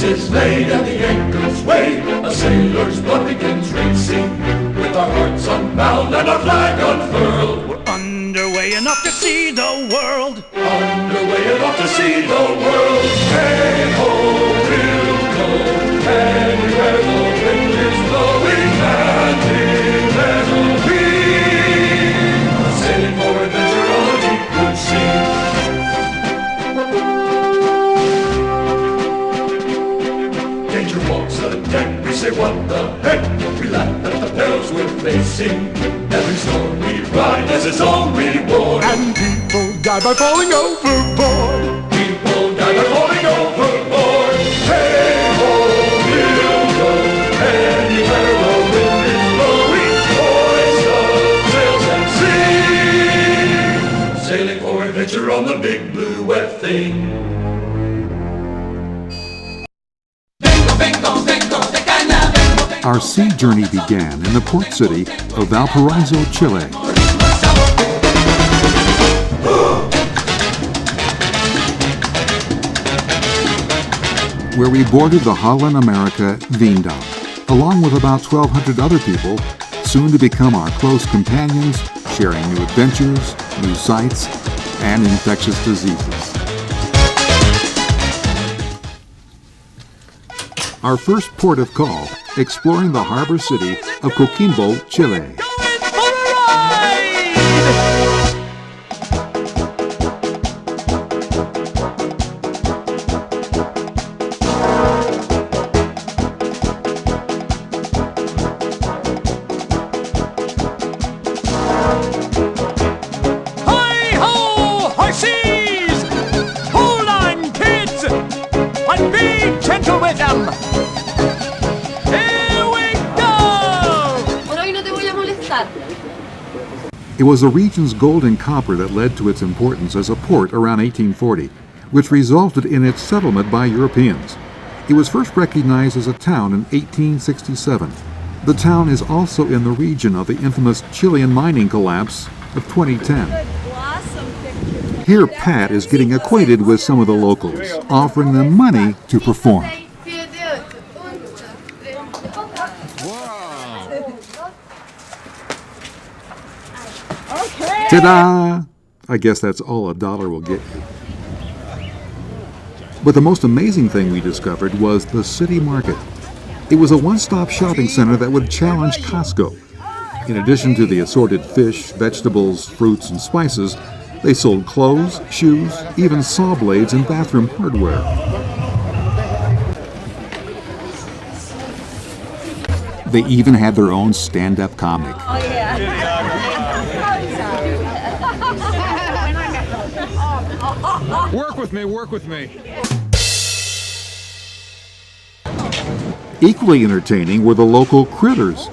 is laid and the anchors weighed, a sailor's blood begins racing. With our hearts unbound and our flag unfurled, we're underway and off to see the world. Underway and off to see the world. Hey ho, we'll go anywhere the wind is blowing, and it'll be sailing for adventure on a deep blue sea. Danger walks the deck, we say what the heck, we laugh at the perils we're facing. Every storm we ride has its own reward, and people die by falling overboard. People die by falling overboard. Hey ho, we'll go anywhere the wind is blowing, hoist up sails and sing, sailing for adventure on the big blue wet thing. Our sea journey began in the port city of Valparaiso, Chile. Where we boarded the Holland America Veendam, along with about 1,200 other people, soon to become our close companions, sharing new adventures, new sights, and infectious diseases. Our first port of call, exploring the harbor city of Coquimbo, Chile. Hi-ho, horses! Hold on, kids! And be gentle with them! It was the region's gold and copper that led to its importance as a port around 1840, which resulted in its settlement by Europeans. It was first recognized as a town in 1867. The town is also in the region of the infamous Chilean mining collapse of 2010. Here Pat is getting acquainted with some of the locals, offering them money to perform. Ta-da! I guess that's all $1 will get you. But the most amazing thing we discovered was the city market. It was a one-stop shopping center that would challenge Costco. In addition to the assorted fish, vegetables, fruits, and spices, they sold clothes, shoes, even saw blades and bathroom hardware. They even had their own stand-up comic. Oh, yeah. Work with me, work with me. Equally entertaining were the local critters.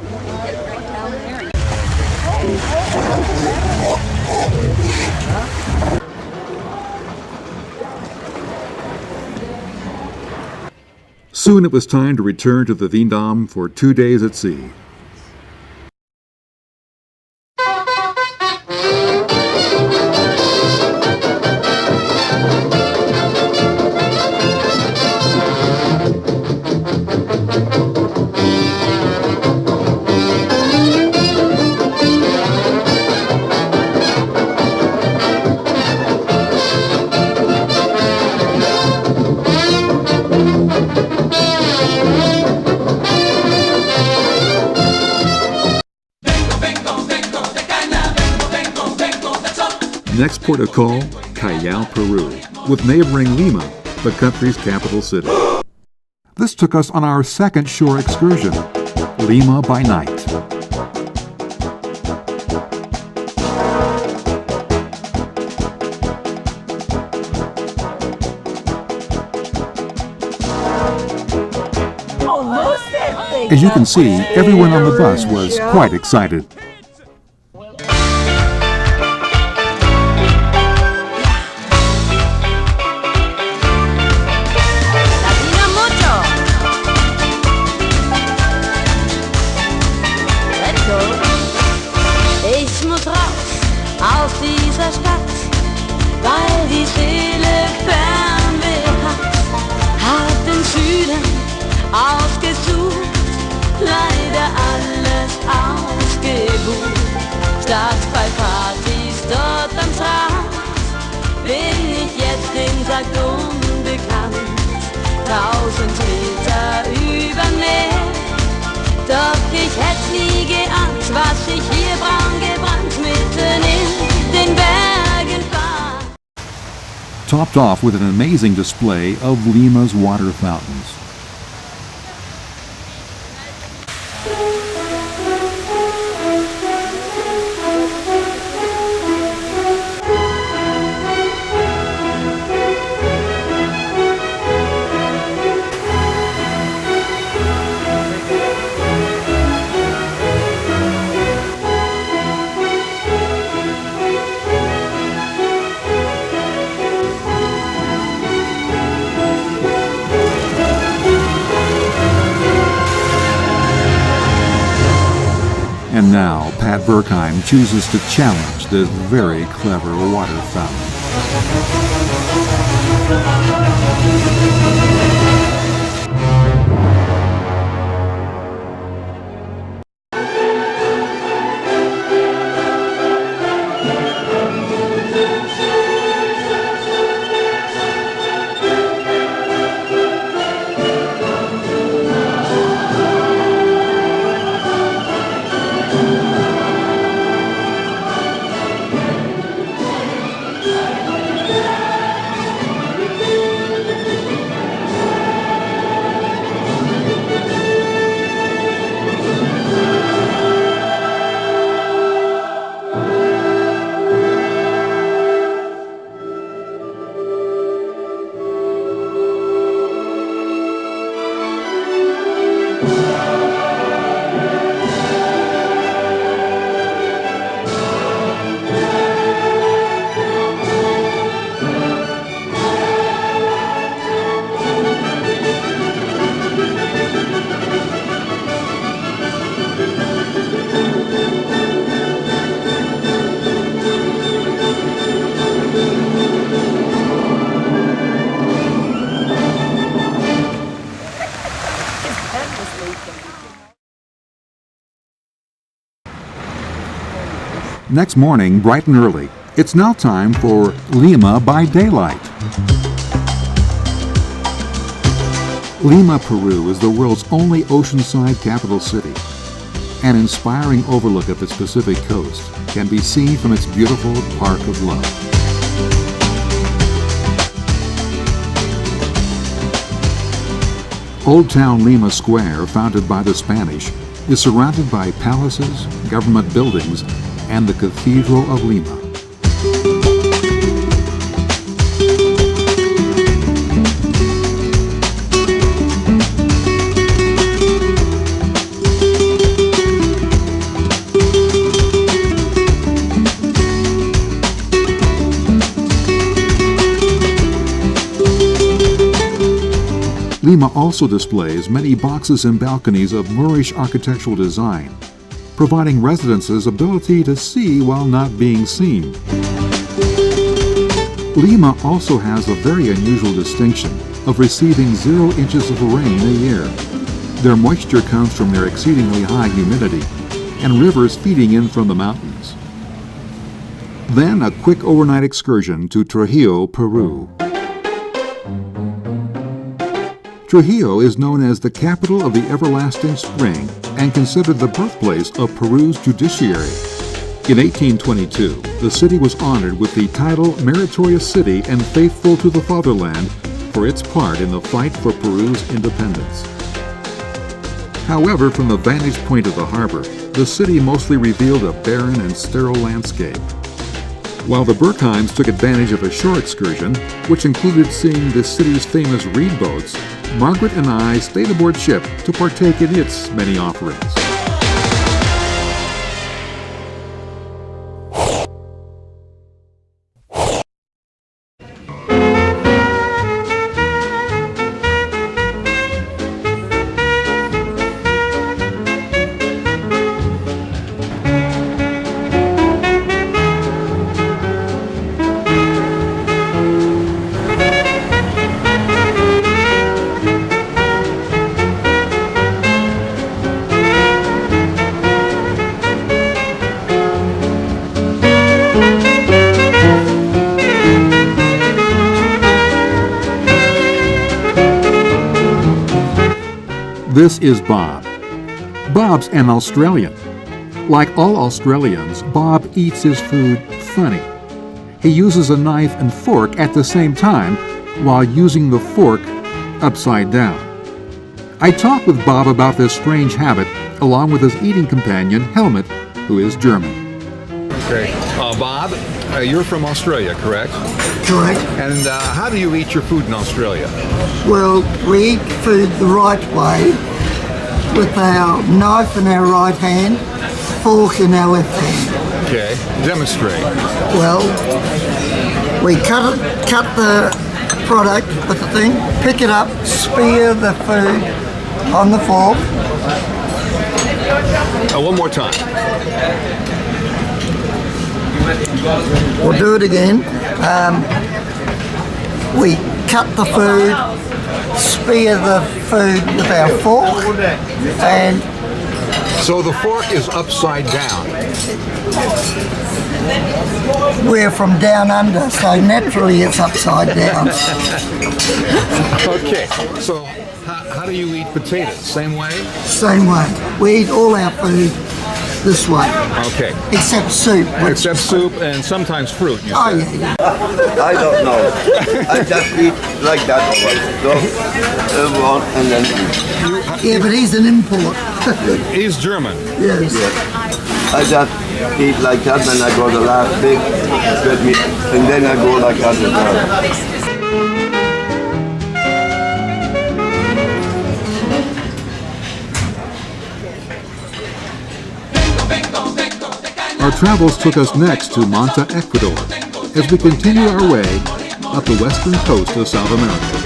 Soon it was time to return to the Veendam for 2 days at sea. Next port of call, Callao, Peru, with neighboring Lima, the country's capital city. This took us on our second shore excursion, Lima by night. As you can see, everyone on the bus was quite excited. Ich muss raus aus dieser Stadt, weil die Seele Fernweh hat, hab den Süden ausgesucht, leider alles ausgebucht. Statt bei Partys dort am Strand bin ich jetzt in St. Unbekannt. 1000 Meter über Meer, doch ich hätt's nie geahnt, was ich hier braun gebrannt mitten in den Bergen fand. Topped off with an amazing display of Lima's water fountains. And now, Pat Berkheim chooses to challenge this very clever water fountain. Next morning, bright and early, it's now time for Lima by daylight. Lima, Peru is the world's only oceanside capital city. An inspiring overlook of its Pacific coast can be seen from its beautiful Park of Love. Old Town Lima Square, founded by the Spanish, is surrounded by palaces, government buildings, and the Cathedral of Lima. Lima also displays many boxes and balconies of Moorish architectural design, providing residents' ability to see while not being seen. Lima also has a very unusual distinction of receiving 0 inches of rain a year. Their moisture comes from their exceedingly high humidity and rivers feeding in from the mountains. Then a quick overnight excursion to Trujillo, Peru. Trujillo is known as the capital of the everlasting spring and considered the birthplace of Peru's judiciary. In 1822, the city was honored with the title Meritorious City and Faithful to the Fatherland for its part in the fight for Peru's independence. However, from the vantage point of the harbor, the city mostly revealed a barren and sterile landscape. While the Berkheims took advantage of a shore excursion, which included seeing the city's famous reed boats, Margaret and I stayed aboard ship to partake in its many offerings. This is Bob. Bob's an Australian. Like all Australians, Bob eats his food funny. He uses a knife and fork at the same time while using the fork upside down. I talked with Bob about this strange habit along with his eating companion, Helmut, who is German. Okay. Bob, you're from Australia, correct? Correct. And how do you eat your food in Australia? Well, we eat food the right way with our knife in our right hand, fork in our left hand. Okay. Demonstrate. Well, we cut the product with the thing, pick it up, spear the food on the fork. One more time. We'll do it again. We cut the food, spear the food with our fork, and So the fork is upside down. we're from down under, so naturally it's upside down. Okay. So how do you eat potatoes? Same way? Same way. We eat all our food this way, Okay. except soup. Except soup and sometimes fruit, you Oh said. yeah. I don't know. I just eat like that over. So, and then eat. Yeah, but he's an import. He's German. Yes. I just eat like that, and I go the last big, with me, and then I go like that as well. Our travels took us next to Manta, Ecuador, as we continued our way up the western coast of South America.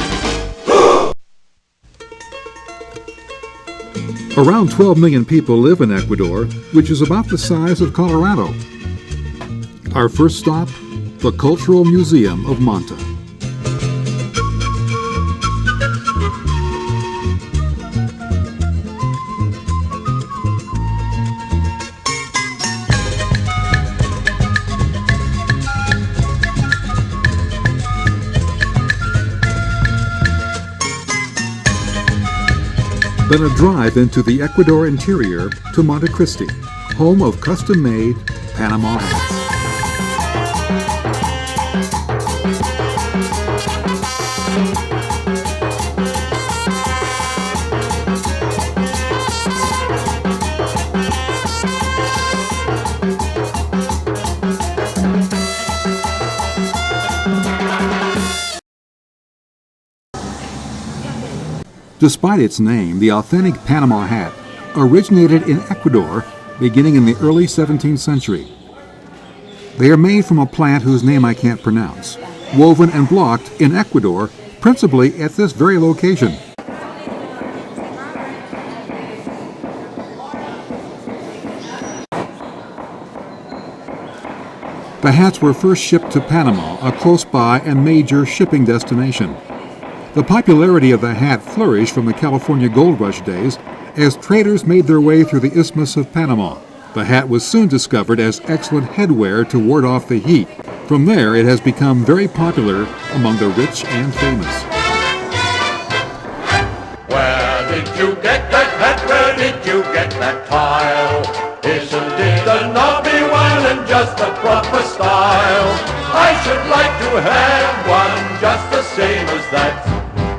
Around 12 million people live in Ecuador, which is about the size of Colorado. Our first stop, the Cultural Museum of Manta. Then a drive into the Ecuador interior to Monte Cristi, home of custom-made Panama hats. Despite its name, the authentic Panama hat originated in Ecuador beginning in the early 17th century. They are made from a plant whose name I can't pronounce, woven and blocked in Ecuador, principally at this very location. The hats were first shipped to Panama, a close-by and major shipping destination. The popularity of the hat flourished from the California gold rush days as traders made their way through the Isthmus of Panama. The hat was soon discovered as excellent headwear to ward off the heat. From there, it has become very popular among the rich and famous. Where did you get that hat? Where did you get that tile? Isn't it the knobby one and just the proper style? I should like to have one just the same as that.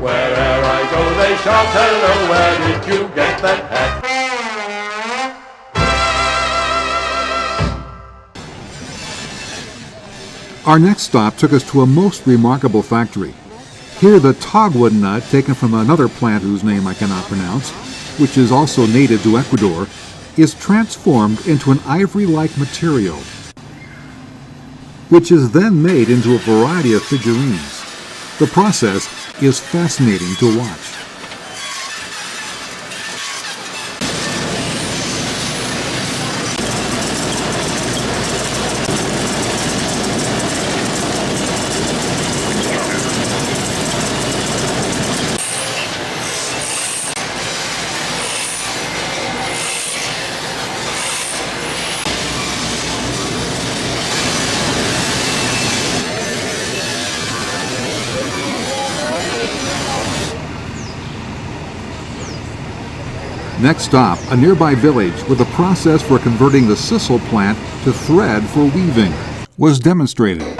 Wherever I go they shout, hello, where did you get that hat? Our next stop took us to a most remarkable factory. Here the togwood nut, taken from another plant whose name I cannot pronounce, which is also native to Ecuador, is transformed into an ivory-like material, which is then made into a variety of figurines. The process is fascinating to watch. Next stop, a nearby village where the process for converting the sisal plant to thread for weaving was demonstrated.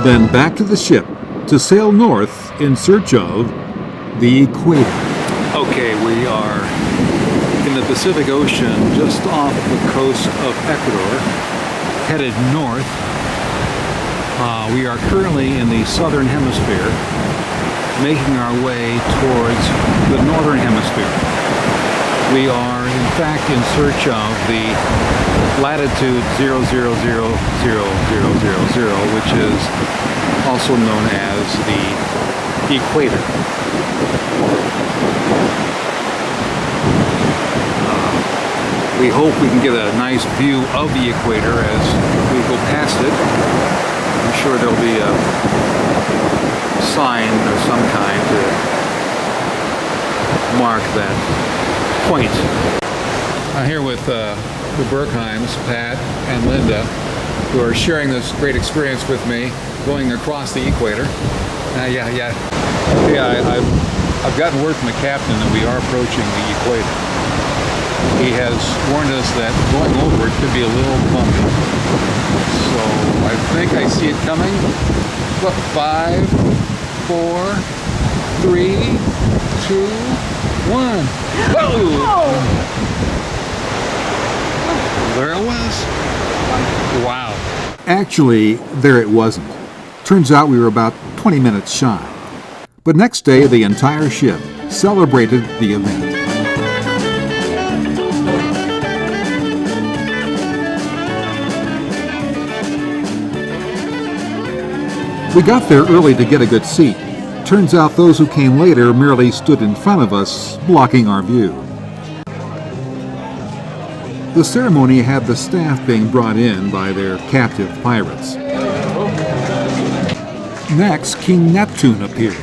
Then back to the ship to sail north in search of the equator. Okay, we are in the Pacific Ocean just off the coast of Ecuador, headed north. We are currently in the southern hemisphere, making our way towards the northern hemisphere. We are in fact in search of the latitude 00000000, which is also known as the equator. We hope we can get a nice view of the equator as we go past it. I'm sure there'll be a sign of some kind to mark that point. I'm here with the Berkheims, Pat and Linda, who are sharing this great experience with me going across the equator. I've gotten word from the captain that we are approaching the equator. He has warned us that going over it could be a little bumpy. So I think I see it coming. Look, 5, 4, 3, 2, 1. Whoa! There it was. Wow. Actually, there it wasn't. Turns out we were about 20 minutes shy. But next day, the entire ship celebrated the event. We got there early to get a good seat. Turns out those who came later merely stood in front of us, blocking our view. The ceremony had the staff being brought in by their captive pirates. Next, King Neptune appeared.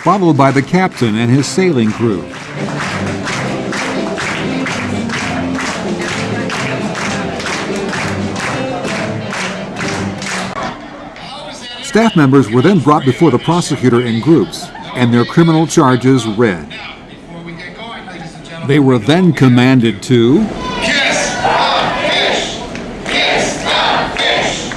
Followed by the captain and his sailing crew. Staff members were then brought before the prosecutor in groups, and their criminal charges read. They were then commanded to kiss the fish! Kiss the fish!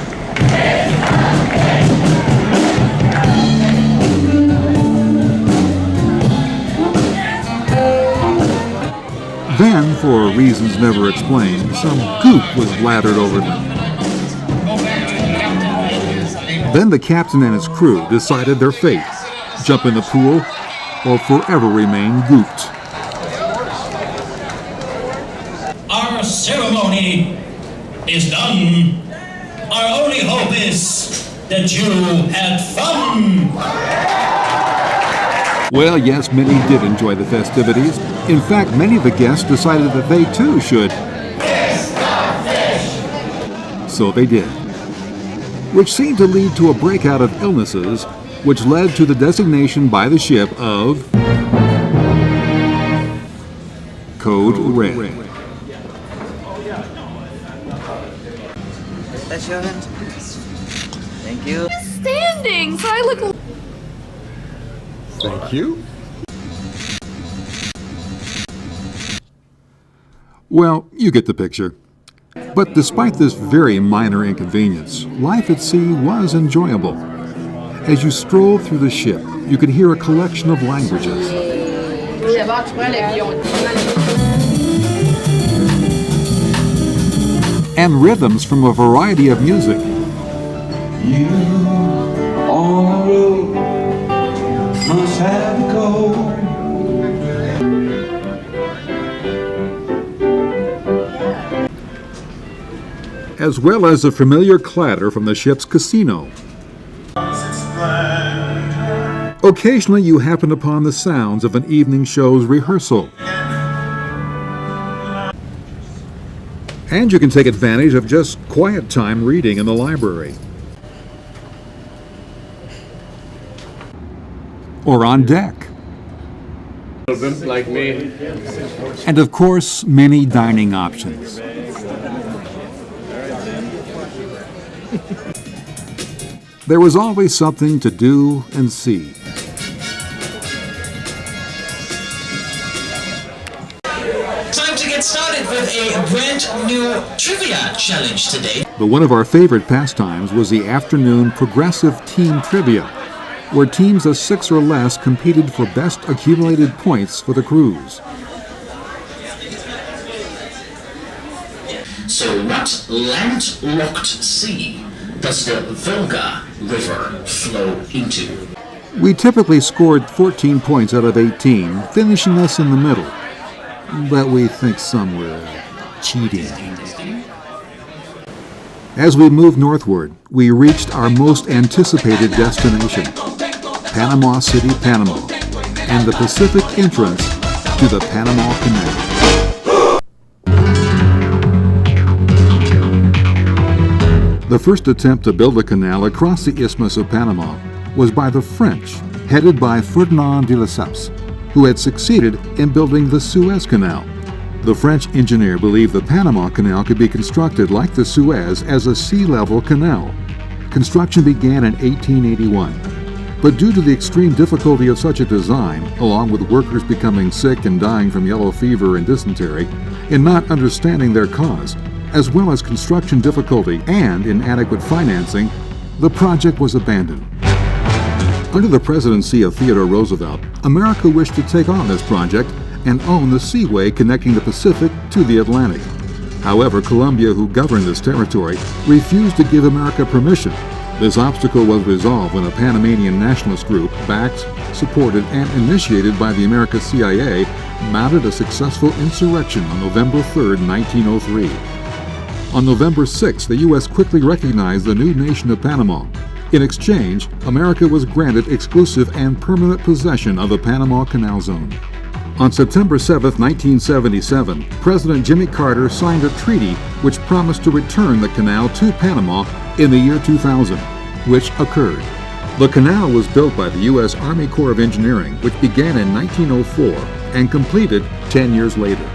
Then, for reasons never explained, some goop was lathered over them. Then the captain and his crew decided their fate: jump in the pool or forever remain gooped. Our ceremony is done. Our only hope is that you had fun. Well, yes, many did enjoy the festivities. In fact, many of the guests decided that they too should. Kiss the fish! So they did. Which seemed to lead to a breakout of illnesses, which led to the designation by the ship of Code Red. That's your hand. Thank you. Standing, so I look. Thank you. Well, you get the picture. But despite this very minor inconvenience, life at sea was enjoyable. As you strolled through the ship, you could hear a collection of languages. And rhythms from a variety of music. You on the road must have a cold. as well as the familiar clatter from the ship's casino. Occasionally you happen upon the sounds of an evening show's rehearsal. And you can take advantage of just quiet time reading in the library. Or on deck. Like me. And of course, many dining options. There was always something to do and see. Time to get started with a brand new trivia challenge today. But one of our favorite pastimes was the afternoon progressive team trivia, where teams of 6 or less competed for best accumulated points for the cruise. So what landlocked sea does the Volga River flow into? We typically scored 14 points out of 18, finishing us in the middle. But we think some were cheating. As we moved northward, we reached our most anticipated destination, Panama City, Panama, and the Pacific entrance to the Panama Canal. The first attempt to build a canal across the Isthmus of Panama was by the French, headed by Ferdinand de Lesseps, who had succeeded in building the Suez Canal. The French engineer believed the Panama Canal could be constructed like the Suez as a sea-level canal. Construction began in 1881. But due to the extreme difficulty of such a design, along with workers becoming sick and dying from yellow fever and dysentery, and not understanding their cause, as well as construction difficulty and inadequate financing, the project was abandoned. Under the presidency of Theodore Roosevelt, America wished to take on this project and own the seaway connecting the Pacific to the Atlantic. However, Colombia, who governed this territory, refused to give America permission. This obstacle was resolved when a Panamanian nationalist group, backed, supported, and initiated by the American CIA, mounted a successful insurrection on November 3, 1903. On November 6, the U.S. quickly recognized the new nation of Panama. In exchange, America was granted exclusive and permanent possession of the Panama Canal Zone. On September 7, 1977, President Jimmy Carter signed a treaty which promised to return the canal to Panama in the year 2000, which occurred. The canal was built by the U.S. Army Corps of Engineering, which began in 1904 and completed 10 years later.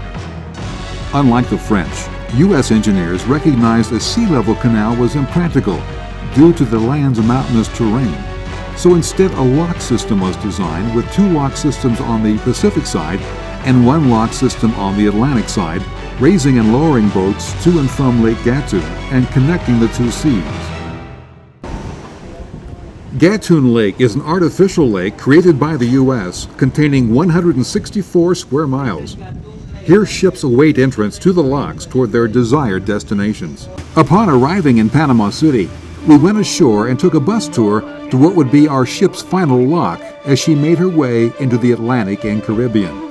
Unlike the French, U.S. engineers recognized a sea-level canal was impractical due to the land's mountainous terrain. So instead, a lock system was designed with 2 lock systems on the Pacific side and 1 lock system on the Atlantic side, raising and lowering boats to and from Lake Gatun and connecting the 2 seas. Gatun Lake is an artificial lake created by the U.S. containing 164 square miles. Here ships await entrance to the locks toward their desired destinations. Upon arriving in Panama City, we went ashore and took a bus tour to what would be our ship's final lock as she made her way into the Atlantic and Caribbean.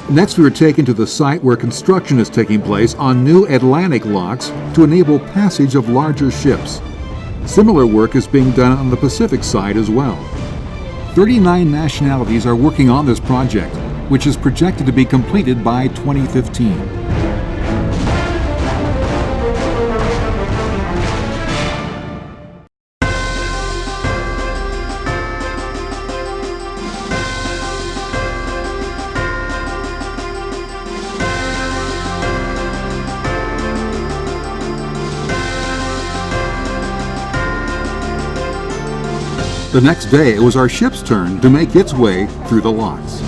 Next, we were taken to the site where construction is taking place on new Atlantic locks to enable passage of larger ships. Similar work is being done on the Pacific side as well. 39 nationalities are working on this project, which is projected to be completed by 2015. The next day, it was our ship's turn to make its way through the locks.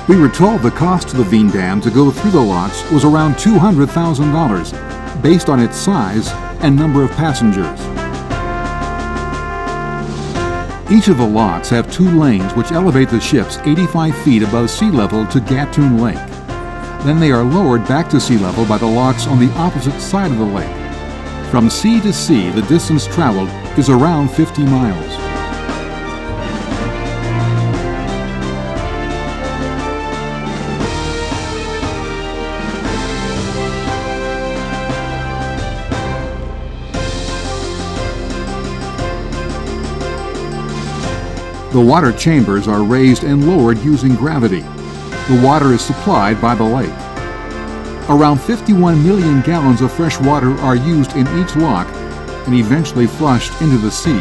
We were told the cost of the Veen Dam to go through the locks was around $200,000, based on its size and number of passengers. Each of the locks have 2 lanes which elevate the ships 85 feet above sea level to Gatun Lake. Then they are lowered back to sea level by the locks on the opposite side of the lake. From sea to sea, the distance traveled is around 50 miles. The water chambers are raised and lowered using gravity. The water is supplied by the lake. Around 51 million gallons of fresh water are used in each lock and eventually flushed into the sea.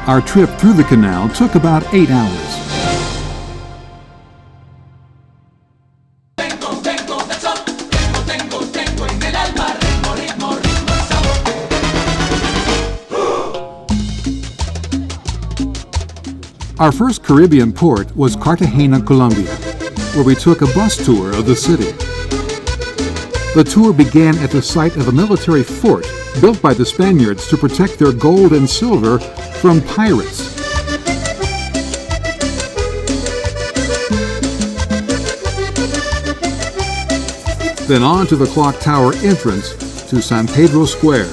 Our trip through the canal took about 8 hours. Our first Caribbean port was Cartagena, Colombia, where we took a bus tour of the city. The tour began at the site of a military fort built by the Spaniards to protect their gold and silver from pirates. Then on to the clock tower entrance to San Pedro Square.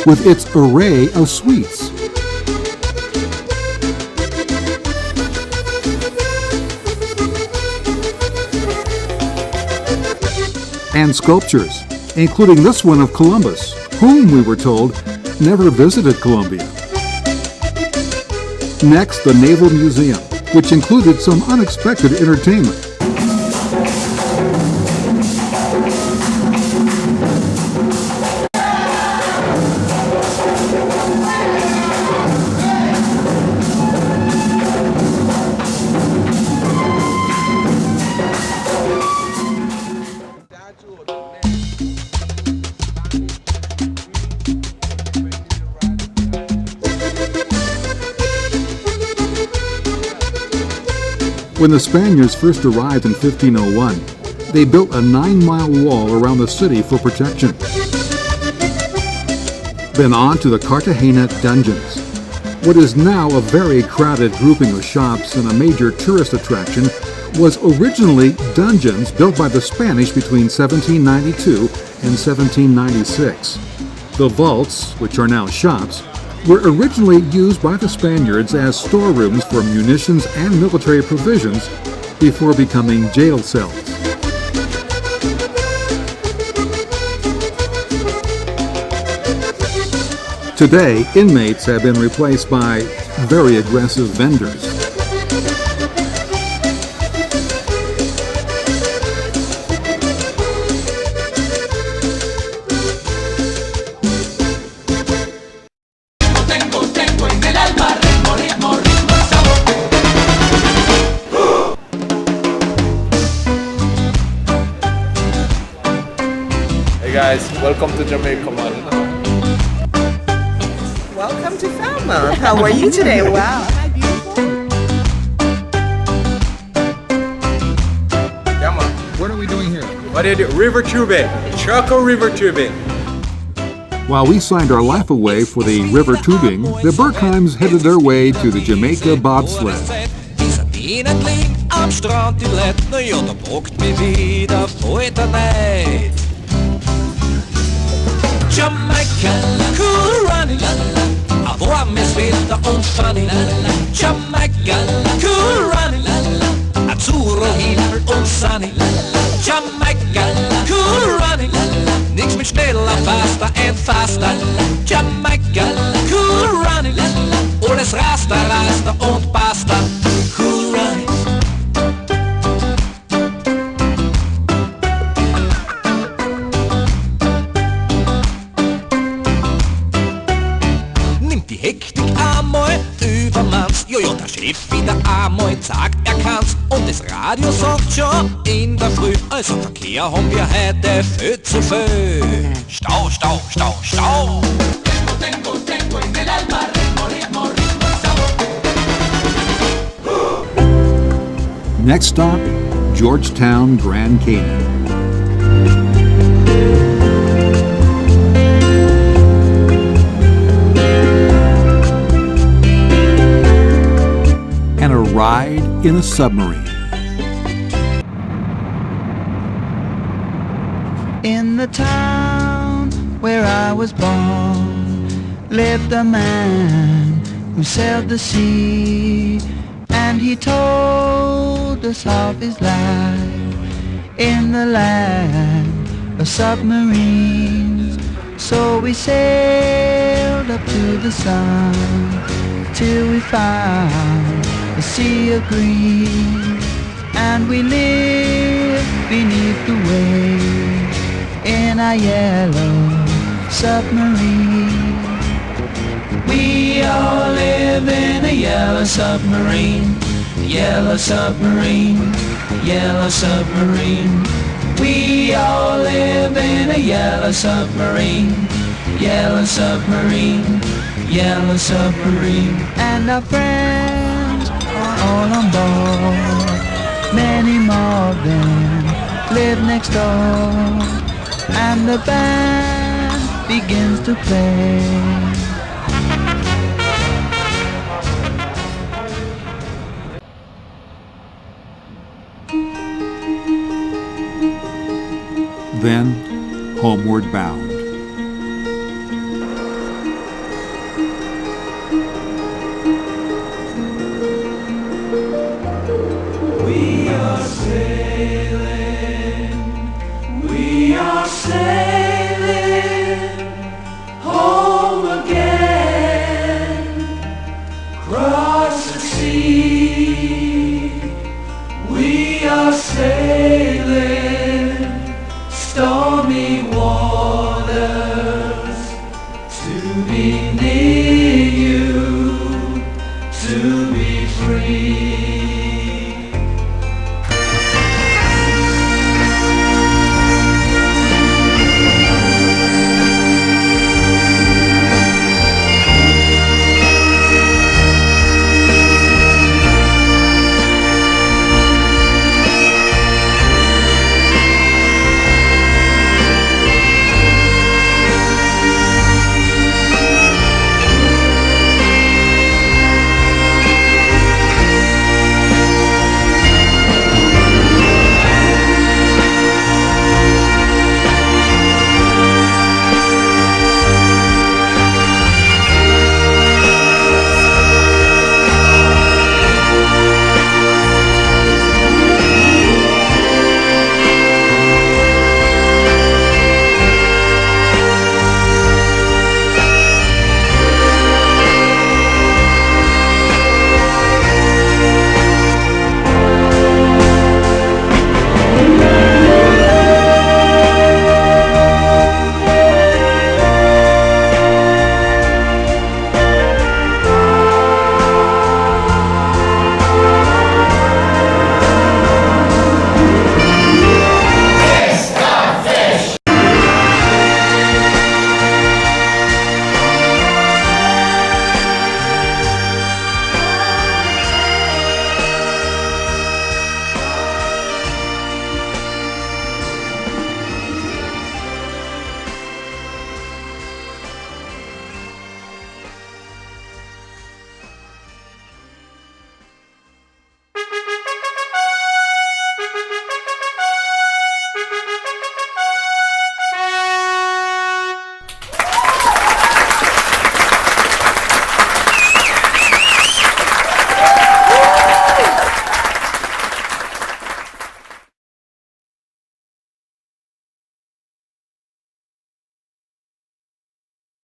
With its array of suites. And sculptures, including this one of Columbus, whom, we were told, never visited Colombia. Next, the Naval Museum, which included some unexpected entertainment. When the Spaniards first arrived in 1501, they built a 9-mile wall around the city for protection. Then on to the Cartagena dungeons. What is now a very crowded grouping of shops and a major tourist attraction was originally dungeons built by the Spanish between 1792 and 1796. The vaults, which are now shops, were originally used by the Spaniards as storerooms for munitions and military provisions before becoming jail cells. Today, inmates have been replaced by very aggressive vendors. Hey guys, welcome to Jamaica, man. Welcome to Falmouth. How are you today? Wow. Yeah, man. What are we doing here? What are you doing? River tubing. Choco river tubing. While we signed our life away for the river tubing, the Berkheims headed their way to the Jamaica bobsled. Am Strand die Blätter, ja, da brockt mich wieder voll der Neid. Jamaica, cool running, a warm ist Wetter und funny. Jamaica, cool running, Azzurro, Himmel und sunny. Jamaica, cool running, nix mit schneller, faster and faster. Jamaica, cool running, alles Raster, Raster und Pasta. Cool running. Die Hektik einmal übermanns, jojo, der Chef wieder einmal sagt, er kann's. Und das Radio sagt schon in der Früh, also Verkehr haben wir heute viel zu viel. Stau, Stau, Stau, Stau. Next stop, Georgetown, Grand Cayman. And a ride in a submarine. In the town where I was born lived a man who sailed the sea, and he told us of his life in the land of submarines. So we sailed up to the sun till we found a sea of green, and we lived beneath the waves in a yellow submarine. We all live in a yellow submarine, yellow submarine, yellow submarine. We all live in a yellow submarine, yellow submarine, yellow submarine. And our friends are all on board, many more of them live next door, and the band begins to play. Then, homeward bound.